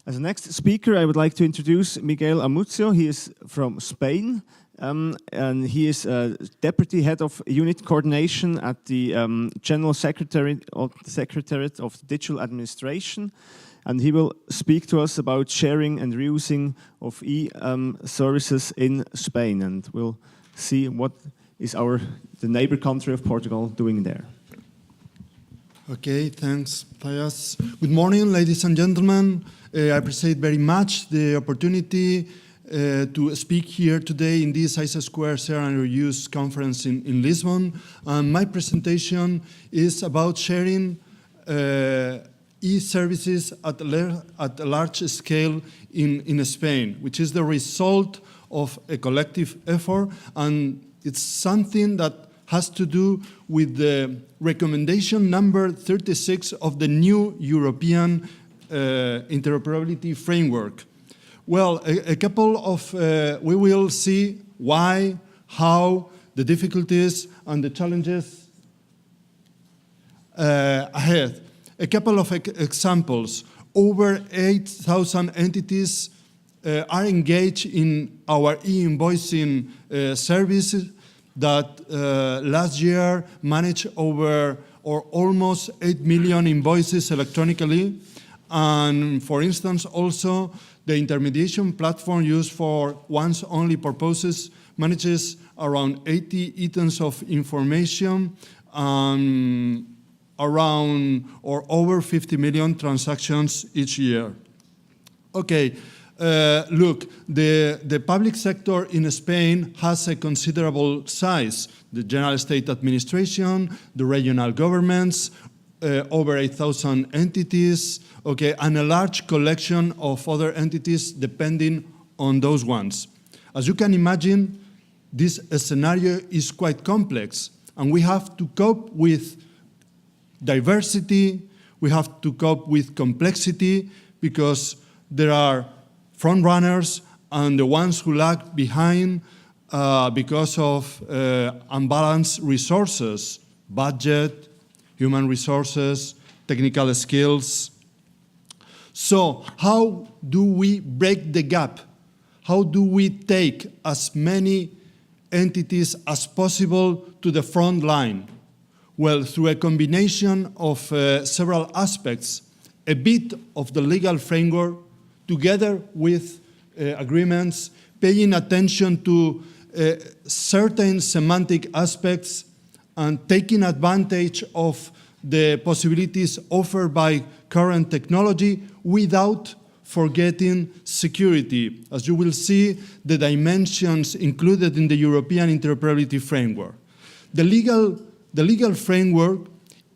As the next speaker, I would like to introduce Miguel Amutio. He is from Spain, and he is Deputy Head of Unit Coordination at the General Secretariat of Digital Administration. And he will speak to us about sharing and reusing of e-services in Spain. And we'll see what is the neighbor country of Portugal doing there. Okay, thanks, Matthias. Good morning, ladies and gentlemen. I appreciate very much the opportunity to speak here today in this ISA² Share and Reuse conference in Lisbon. My presentation is about sharing e-services at a large scale in Spain, which is the result of a collective effort, and it's something that has to do with the recommendation number 36 of the new European interoperability framework. Well, we will see why, how, the difficulties and the challenges ahead. A couple of examples. Over 8,000 entities are engaged in our e-invoicing services that last year managed over or almost 8 million invoices electronically. And for instance, also the intermediation platform used for once-only purposes manages around 80 items of information, around or over 50 million transactions each year. Okay, look, the public sector in Spain has a considerable size. The general state administration, the regional governments, over 8,000 entities, okay, and a large collection of other entities depending on those ones. As you can imagine, this scenario is quite complex, and we have to cope with diversity, we have to cope with complexity, because there are front runners and the ones who lag behind because of unbalanced resources, budget, human resources, technical skills. So how do we break the gap? How do we take as many entities as possible to the front line? Well, through a combination of several aspects, a bit of the legal framework, together with agreements, paying attention to certain semantic aspects, and taking advantage of the possibilities offered by current technology without forgetting security, as you will see the dimensions included in the European Interoperability Framework. The legal framework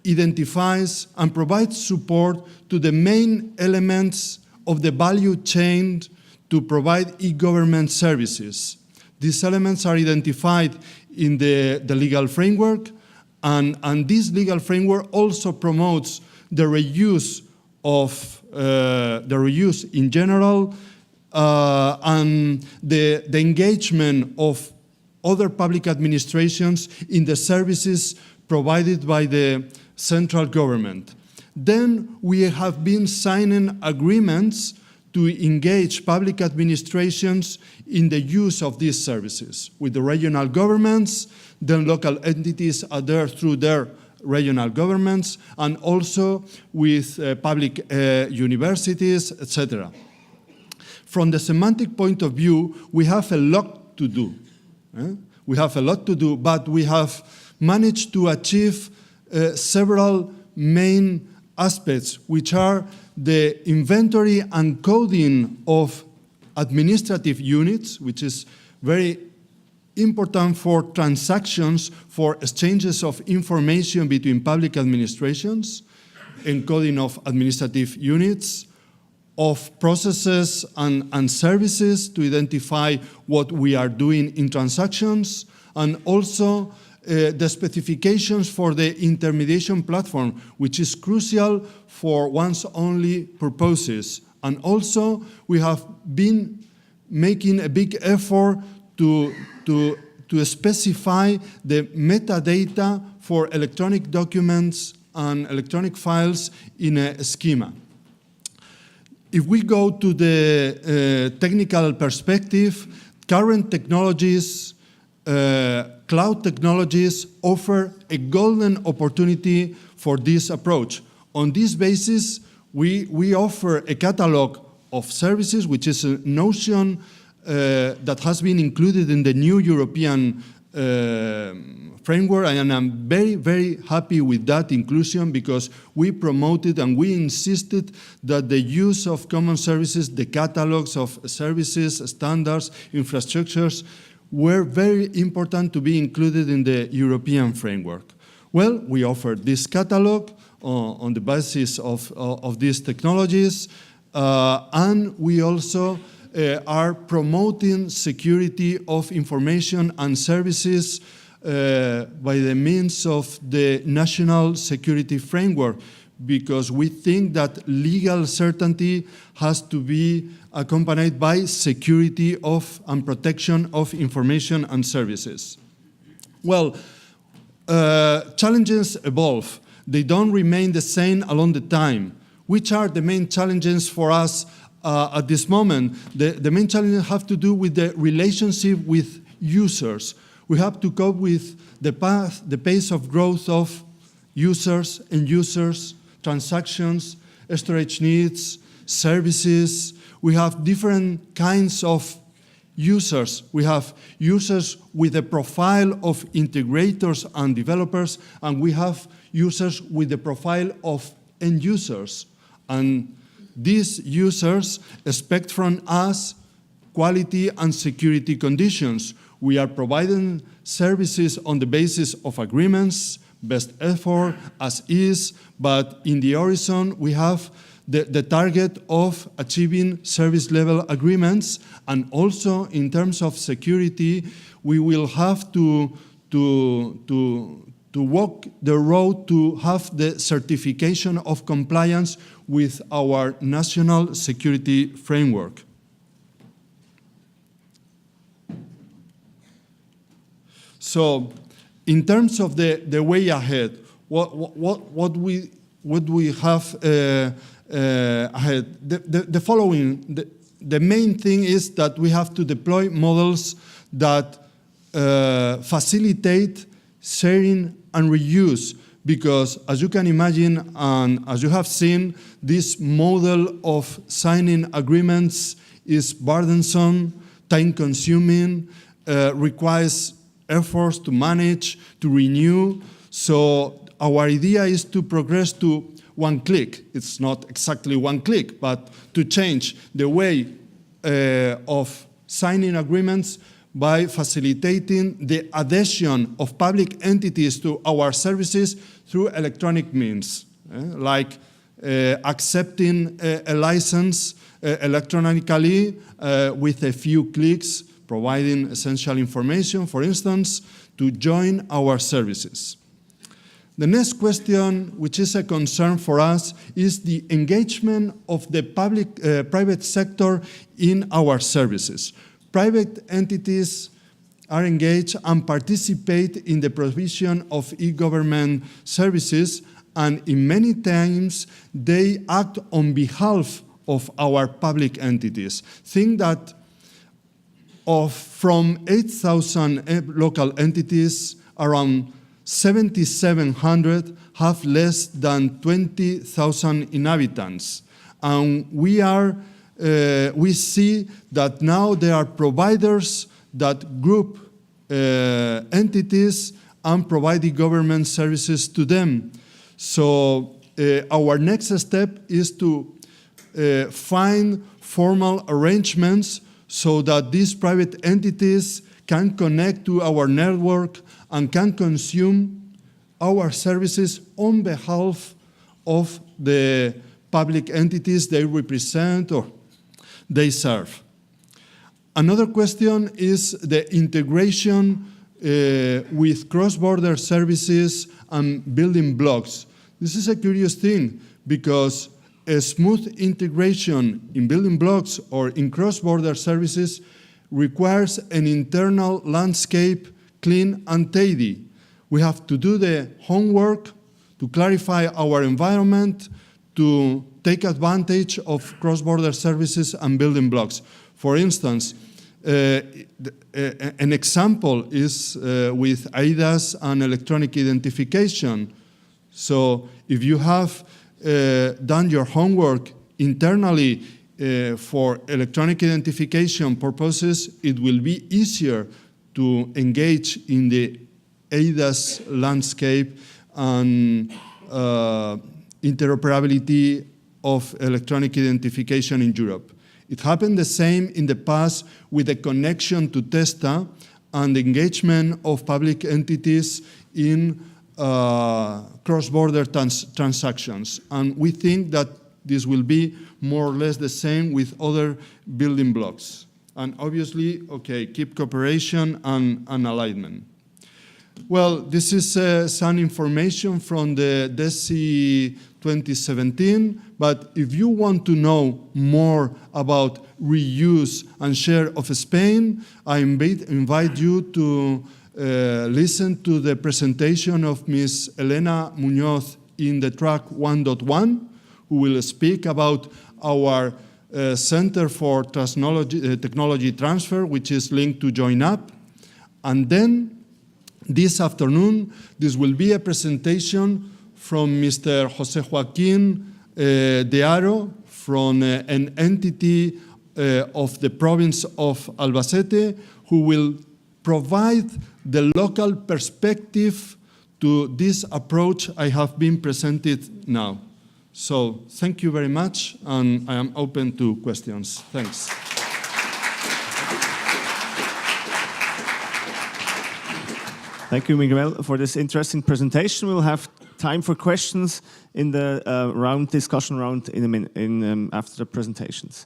identifies and provides support to the main elements of the value chain to provide e-government services. These elements are identified in the legal framework, and this legal framework also promotes the reuse in general, and the engagement of other public administrations in the services provided by the central government. Then we have been signing agreements to engage public administrations in the use of these services with the regional governments. Then local entities are there through their regional governments, and also with public universities, etc. From the semantic point of view, we have a lot to do. We have a lot to do, but we have managed to achieve several main aspects, which are the inventory and coding of administrative units, which is very important for transactions, for exchanges of information between public administrations, encoding of administrative units, of processes and services to identify what we are doing in transactions, and also the specifications for the intermediation platform, which is crucial for once-only purposes. And also, we have been making a big effort to specify the metadata for electronic documents and electronic files in a schema. If we go to the technical perspective, current technologies, cloud technologies offer a golden opportunity for this approach. On this basis, we offer a catalog of services, which is a notion that has been included in the new European framework, and I'm very, very happy with that inclusion because we promoted and we insisted that the use of common services, the catalogs of services, standards, infrastructures, were very important to be included in the European framework. Well, we offered this catalog on the basis of these technologies, and we also are promoting security of information and services by the means of the national security framework, because we think that legal certainty has to be accompanied by security of and protection of information and services. Well, challenges evolve. They don't remain the same along the time. Which are the main challenges for us at this moment? The main challenges have to do with the relationship with users. We have to cope with the pace of growth of users, end users, transactions, storage needs, services. We have different kinds of users. We have users with a profile of integrators and developers, and we have users with the profile of end users. And these users expect from us quality and security conditions. We are providing services on the basis of agreements, best effort, as is, but in the horizon we have the target of achieving service level agreements, and also in terms of security we will have to walk the road to have the certification of compliance with our national security framework. So, in terms of the way ahead, what we have ahead? The following. The main thing is that we have to deploy models that facilitate sharing and reuse, because as you can imagine and as you have seen, this model of signing agreements is burdensome, time-consuming, requires efforts to manage, to renew. So our idea is to progress to one click. It's not exactly one click, but to change the way of signing agreements by facilitating the adhesion of public entities to our services through electronic means, like accepting a license electronically with a few clicks, providing essential information, for instance, to join our services. The next question, which is a concern for us, is the engagement of the private sector in our services. Private entities are engaged and participate in the provision of e-government services, and in many times they act on behalf of our public entities. Think that from 8,000 local entities, around 7,700 have less than 20,000 inhabitants. And we see that now there are providers that group entities and provide the government services to them. So our next step is to find formal arrangements so that these private entities can connect to our network and can consume our services on behalf of the public entities they represent or they serve. Another question is the integration with cross-border services and building blocks. This is a curious thing because a smooth integration in building blocks or in cross-border services requires an internal landscape clean and tidy. We have to do the homework to clarify our environment, to take advantage of cross-border services and building blocks. For instance, an example is with IDAS and electronic identification. So if you have done your homework internally for electronic identification purposes, it will be easier to engage in the IDAS landscape and interoperability of electronic identification in Europe. It happened the same in the past with the connection to TESTA and the engagement of public entities in cross-border transactions. And we think that this will be more or less the same with other building blocks. And obviously, okay, keep cooperation and alignment. Well, this is some information from the DESI 2017, but if you want to know more about reuse and share of Spain, I invite you to listen to the presentation of Ms. Elena Muñoz in the track 1.1, who will speak about our Center for Technology Transfer, which is linked to Join Up. And then this afternoon, this will be a presentation from Mr. José Joaquín de Haro from an entity of the province of Albacete, who will provide the local perspective to this approach I have been presented now. So thank you very much, and I am open to questions. Thanks. Thank you, Miguel, for this interesting presentation. We'll have time for questions in the discussion round in a minute, after the presentations.